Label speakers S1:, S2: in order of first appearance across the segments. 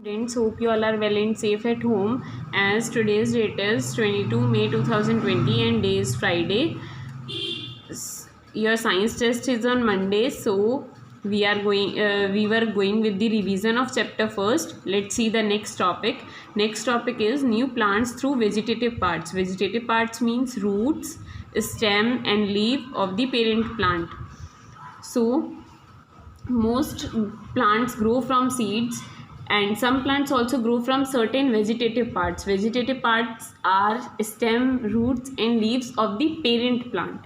S1: Friends, hope you all are well and safe at home. As today's date is 22 May 2020 and day is Friday. Your science test is on Monday, so we were going with the revision of chapter first. Let's see the next topic. Next topic is new plants through vegetative parts. Vegetative parts means roots, stem and leaf of the parent plant. So most plants grow from seeds, and some plants also grow from certain vegetative parts. Vegetative parts are stem, roots and leaves of the parent plant.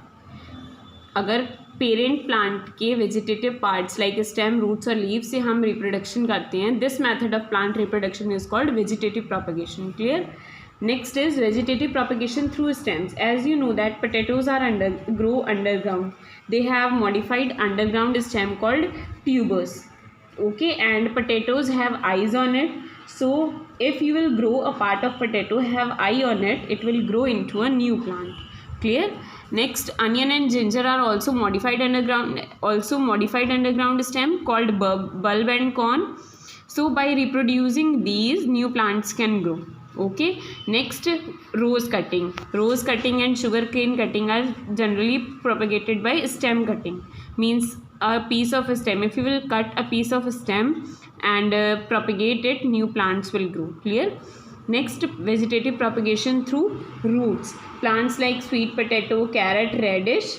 S1: अगर parent plant के vegetative parts like stem, roots और leave से हम reproduction करते हैं, this method of plant reproduction is called vegetative propagation. Clear. Next is vegetative propagation through stems. As you know that potatoes are grow underground. They have modified underground stem called tubers. Okay, and potatoes have eyes on it. So if you will grow a part of potato have eye on it, it will grow into a new plant. Clear. Next, onion and ginger are also modified underground stem called bulb and corn. So by reproducing these, new plants can grow. Okay. Next, rose cutting and sugarcane cutting are generally propagated by stem cutting. Means a piece of a stem, if you will cut a piece of a stem and propagate it, new plants will grow. Clear. Next, vegetative propagation through roots. Plants like sweet potato, carrot, radish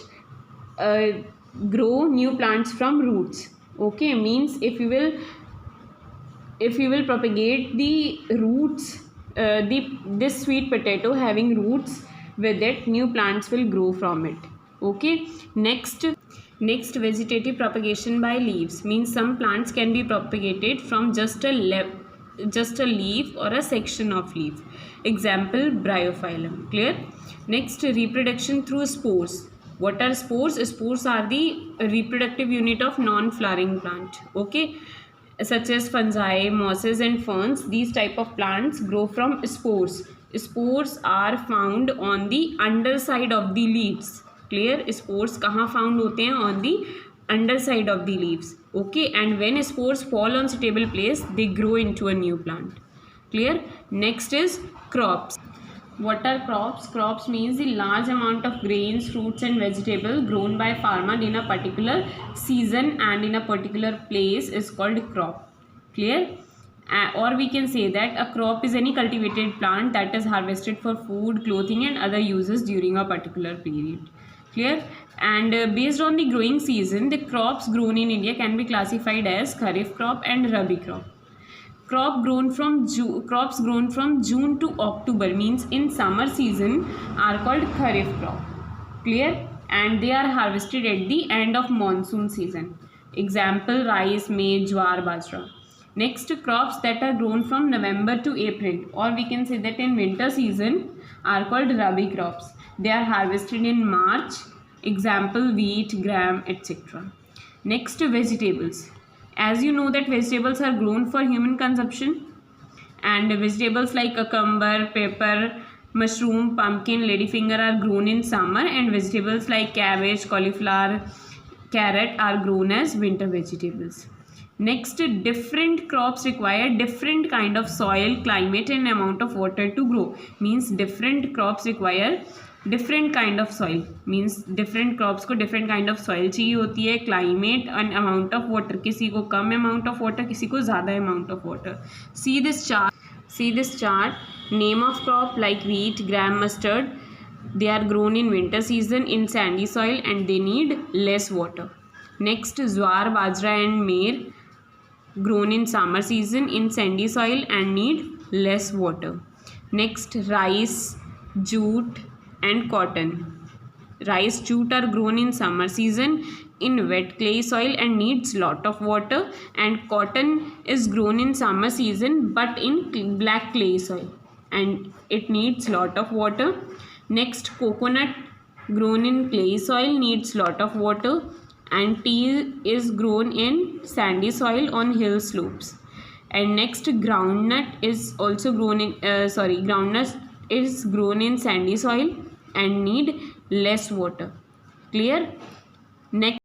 S1: grow new plants from roots. Okay, means if you will propagate the roots, this sweet potato having roots with it, new plants will grow from it. Okay. Next, vegetative propagation by leaves. Means some plants can be propagated from just a leaf or a section of leaf. Example, bryophyllum. Clear. Next, reproduction through spores. What are spores? Spores are the reproductive unit of non-flowering plant. Okay, such as fungi, mosses and ferns. These type of plants grow from spores. Spores are found on the underside of the leaves. Clear. Spores कहाँ found होते हैं? On the underside of the leaves. Okay, and when spores fall on suitable place, they grow into a new plant. Clear. Next is crops. What are crops? Crops means the large amount of grains, fruits and vegetables grown by farmer in a particular season and in a particular place is called crop. Clear. Or we can say that a crop is any cultivated plant that is harvested for food, clothing and other uses during a particular period. Clear. And based on the growing season, the crops grown in India can be classified as kharif crop and rabi crop. Crops grown from June to October, means in summer season, are called kharif crop. Clear. And they are harvested at the end of monsoon season. Example, rice, maize, jowar, bajra. Next, crops that are grown from November to April, or we can say that in winter season, are called rabi crops. They are harvested in March. Example, wheat, gram, etc. Next, vegetables. As you know that vegetables are grown for human consumption, and vegetables like cucumber, pepper, mushroom, pumpkin, ladyfinger are grown in summer, and vegetables like cabbage, cauliflower, carrot are grown as winter vegetables. Next, different crops require different kind of soil, climate and amount of water to grow. Means different crops require different kind of soil. Means different crops को different kind of soil चाहिए होती है, climate and amount of water. किसी को कम amount of water, किसी को ज़्यादा amount of water. See this chart. Name of crop like wheat, gram, mustard. They are grown in winter season in sandy soil and they need less water. Next, jowar, bajra and maize grown in summer season in sandy soil and need less water. Next, rice, jute and cotton. Rice, jute are grown in summer season in wet clay soil and needs lot of water, and cotton is grown in summer season but in black clay soil and it needs lot of water. Next, coconut grown in clay soil needs lot of water, and tea is grown in sandy soil on hill slopes. And next, groundnut is also grown in groundnut is grown in sandy soil and need less water. Clear. Next.